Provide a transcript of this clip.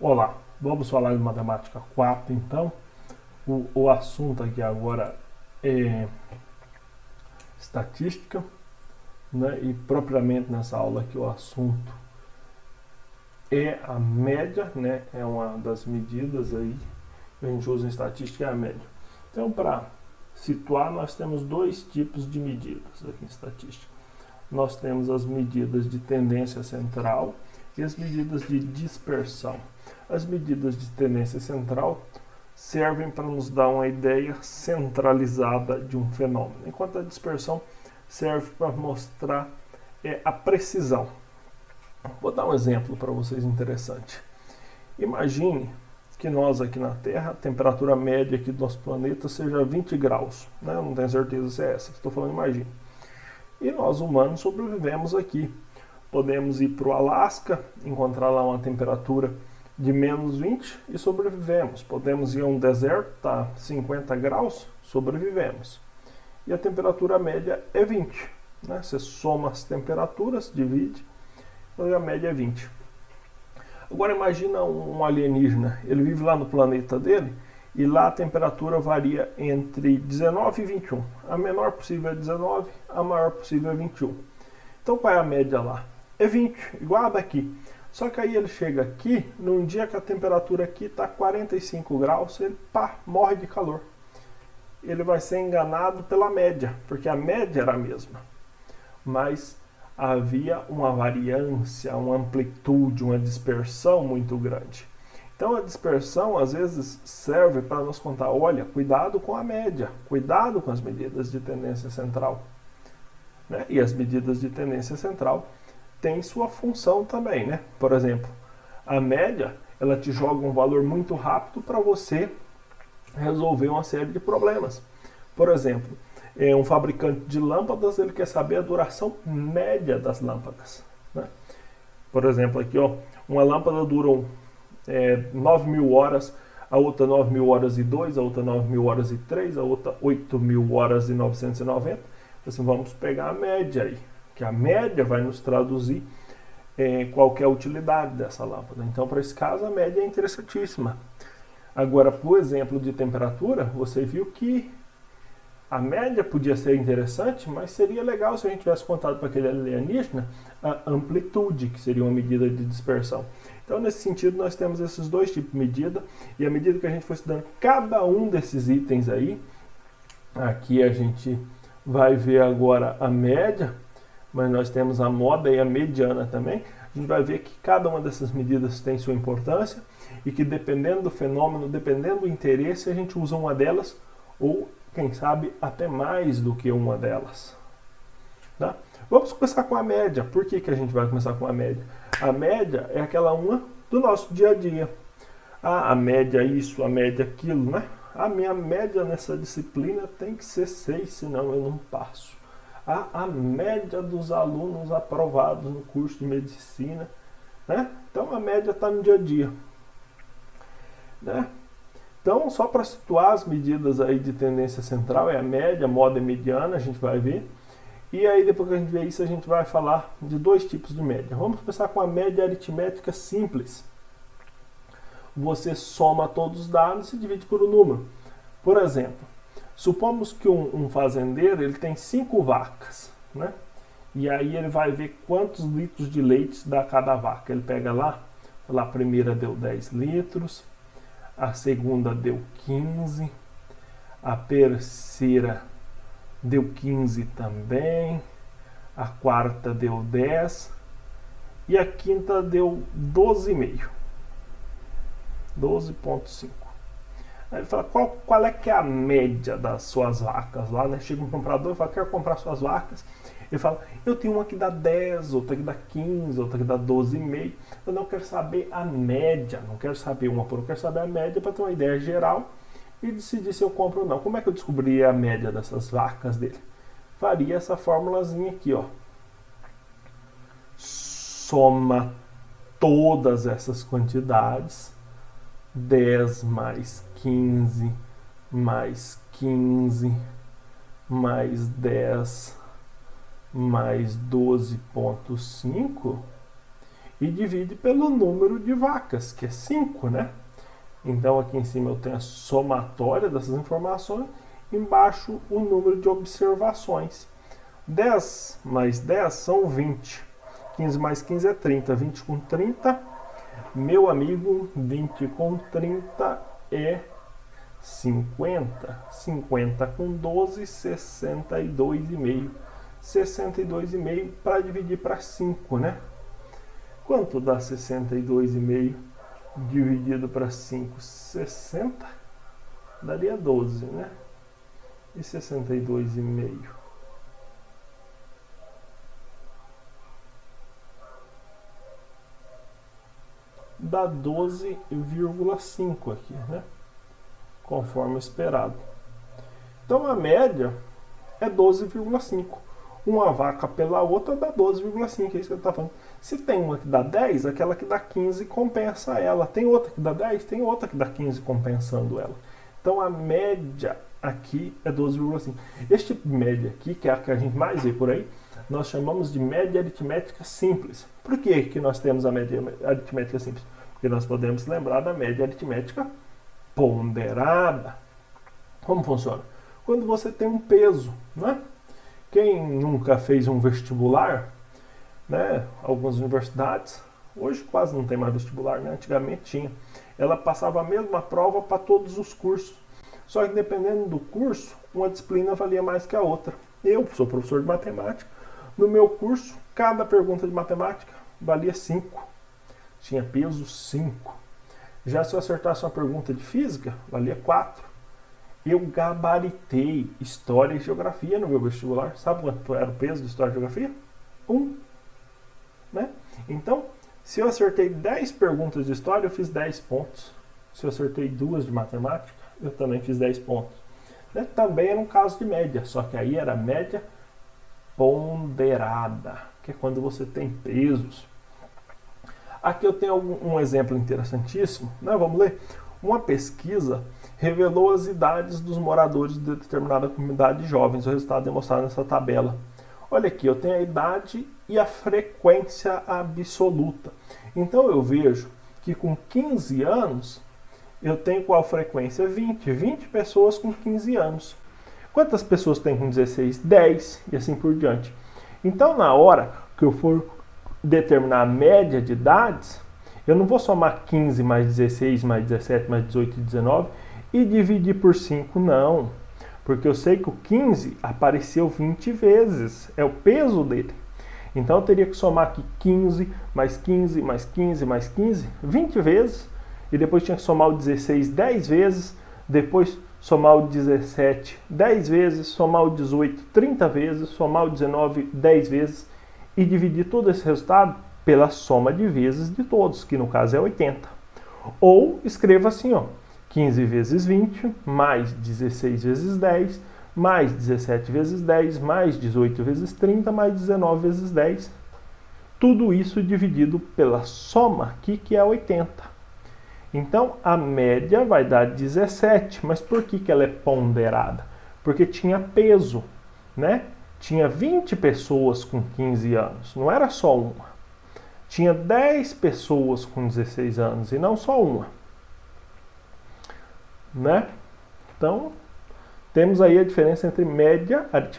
Olá, vamos falar de matemática 4 então. O assunto aqui agora é estatística, né? E propriamente nessa aula aqui o assunto é a média, né? É uma das medidas aí que a gente usa em estatística, é a média. Então, para situar, nós temos dois tipos de medidas aqui em estatística. Nós temos as medidas de tendência central e as medidas de dispersão. As medidas de tendência central servem para nos dar uma ideia centralizada de um fenômeno, enquanto a dispersão serve para mostrar a precisão. Vou dar um exemplo para vocês interessante. Imagine que nós aqui na Terra, a temperatura média aqui do nosso planeta seja 20 graus. Né? Eu não tenho certeza se é essa, estou falando imagine. E nós humanos sobrevivemos aqui. Podemos ir para o Alasca, encontrar lá uma temperatura de menos 20 e sobrevivemos. Podemos ir a um deserto, tá 50 graus, sobrevivemos. E a temperatura média é 20. Né? Você soma as temperaturas, divide, e a média é 20. Agora imagina um alienígena, ele vive lá no planeta dele, e lá a temperatura varia entre 19 e 21. A menor possível é 19, a maior possível é 21. Então qual é a média lá? É 20, igual a daqui. Só que aí ele chega aqui, num dia que a temperatura aqui está 45 graus, ele morre de calor. Ele vai ser enganado pela média, porque a média era a mesma. Mas havia uma variância, uma amplitude, uma dispersão muito grande. Então a dispersão às vezes serve para nos contar, olha, cuidado com a média, cuidado com as medidas de tendência central. Né? E as medidas de tendência central têm sua função também. Né? Por exemplo, a média ela te joga um valor muito rápido para você resolver uma série de problemas. Por exemplo, um fabricante de lâmpadas ele quer saber a duração média das lâmpadas. Né? Por exemplo, aqui ó, uma lâmpada dura 9.000 horas, a outra 9.000 horas e 2, a outra 9.000 horas e 3, a outra 8.000 horas e 990. Assim, vamos pegar a média aí, que a média vai nos traduzir qual é a utilidade dessa lâmpada. Então, para esse caso, a média é interessantíssima. Agora, por exemplo de temperatura, você viu que a média podia ser interessante, mas seria legal se a gente tivesse contado para aquele alienígena a amplitude, que seria uma medida de dispersão. Então, nesse sentido, nós temos esses dois tipos de medida, e à medida que a gente for estudando cada um desses itens aí, aqui a gente vai ver agora a média, mas nós temos a moda e a mediana também. A gente vai ver que cada uma dessas medidas tem sua importância e que dependendo do fenômeno, dependendo do interesse, a gente usa uma delas ou, quem sabe, até mais do que uma delas. Tá? Vamos começar com a média. Por que a gente vai começar com a média? A média é aquela uma do nosso dia a dia. A média isso, a média aquilo, né? A minha média nessa disciplina tem que ser 6, senão eu não passo. A média dos alunos aprovados no curso de medicina. Né? Então a média está no dia a dia. Né? Então, só para situar as medidas aí de tendência central, é a média, moda e mediana, a gente vai ver. E aí, depois que a gente ver isso, a gente vai falar de dois tipos de média. Vamos começar com a média aritmética simples. Você soma todos os dados e divide por um número. Por exemplo, supomos que um fazendeiro ele tem 5 vacas, né? E aí ele vai ver quantos litros de leite dá cada vaca. Ele pega lá, a primeira deu 10 litros, a segunda deu 15, a terceira deu 15 também, a quarta deu 10 e a quinta deu 12,5. 12,5. Aí ele fala, qual é que é a média das suas vacas lá, né? Chega um comprador e fala, quero comprar suas vacas. Ele fala, eu tenho uma que dá 10, outra que dá 15, outra que dá 12,5. Eu não quero saber a média, não quero saber uma por uma, eu quero saber a média para ter uma ideia geral e decidir se eu compro ou não. Como é que eu descobriria a média dessas vacas dele? Faria essa formulazinha aqui, ó. Soma todas essas quantidades, 10 mais 15 mais 15 mais 10 mais 12,5 e divide pelo número de vacas, que é 5, né? Então aqui em cima eu tenho a somatória dessas informações, embaixo o número de observações. 10 mais 10 são 20. 15 mais 15 é 30. 20 com 30, meu amigo, 20 com 30 é 50. 50 com 12, 62,5. 62,5 para dividir para 5, né? Quanto dá 62,5 dividido para 5? 60? Daria 12, né? E 62,5? Dá 12,5 aqui, né? Conforme esperado. Então a média é 12,5. Uma vaca pela outra dá 12,5, é isso que eu estou falando. Se tem uma que dá 10, aquela que dá 15 compensa ela. Tem outra que dá 10, tem outra que dá 15 compensando ela. Então a média aqui é 12,5. Este tipo de média aqui, que é a que a gente mais vê por aí, nós chamamos de média aritmética simples. Por que que nós temos a média aritmética simples? Porque nós podemos lembrar da média aritmética ponderada. Como funciona? Quando você tem um peso, né? Quem nunca fez um vestibular, né? Algumas universidades, hoje quase não tem mais vestibular, né? Antigamente tinha. Ela passava a mesma prova para todos os cursos. Só que dependendo do curso, uma disciplina valia mais que a outra. Eu sou professor de matemática. No meu curso, cada pergunta de matemática valia 5. Tinha peso 5. Já se eu acertasse uma pergunta de física, valia 4. Eu gabaritei História e Geografia no meu vestibular. Sabe quanto era o peso de História e Geografia? 1. Né? Então, se eu acertei 10 perguntas de História, eu fiz 10 pontos. Se eu acertei 2 de Matemática, eu também fiz 10 pontos. Né? Também era um caso de média, só que aí era média ponderada, que é quando você tem pesos. Aqui eu tenho um exemplo interessantíssimo, né? Vamos ler. Uma pesquisa revelou as idades dos moradores de determinada comunidade de jovens. O resultado é mostrado nessa tabela. Olha aqui, eu tenho a idade e a frequência absoluta. Então eu vejo que com 15 anos, eu tenho qual frequência? 20. 20 pessoas com 15 anos. Quantas pessoas tem com 16? 10 e assim por diante. Então na hora que eu for determinar a média de idades, eu não vou somar 15 mais 16 mais 17 mais 18 e 19 e dividir por 5, não. Porque eu sei que o 15 apareceu 20 vezes, é o peso dele. Então eu teria que somar aqui 15 mais 15 mais 15 mais 15, 20 vezes. E depois tinha que somar o 16 10 vezes, depois somar o 17 10 vezes, somar o 18 30 vezes, somar o 19 10 vezes e dividir todo esse resultado pela soma de vezes de todos, que no caso é 80. Ou escreva assim, ó, 15 vezes 20, mais 16 vezes 10, mais 17 vezes 10, mais 18 vezes 30, mais 19 vezes 10. Tudo isso dividido pela soma aqui, que é 80. Então, a média vai dar 17. Mas por que ela é ponderada? Porque tinha peso, né? Tinha 20 pessoas com 15 anos, não era só uma. Tinha 10 pessoas com 16 anos e não só uma. Né? Então, temos aí a diferença entre média aritmética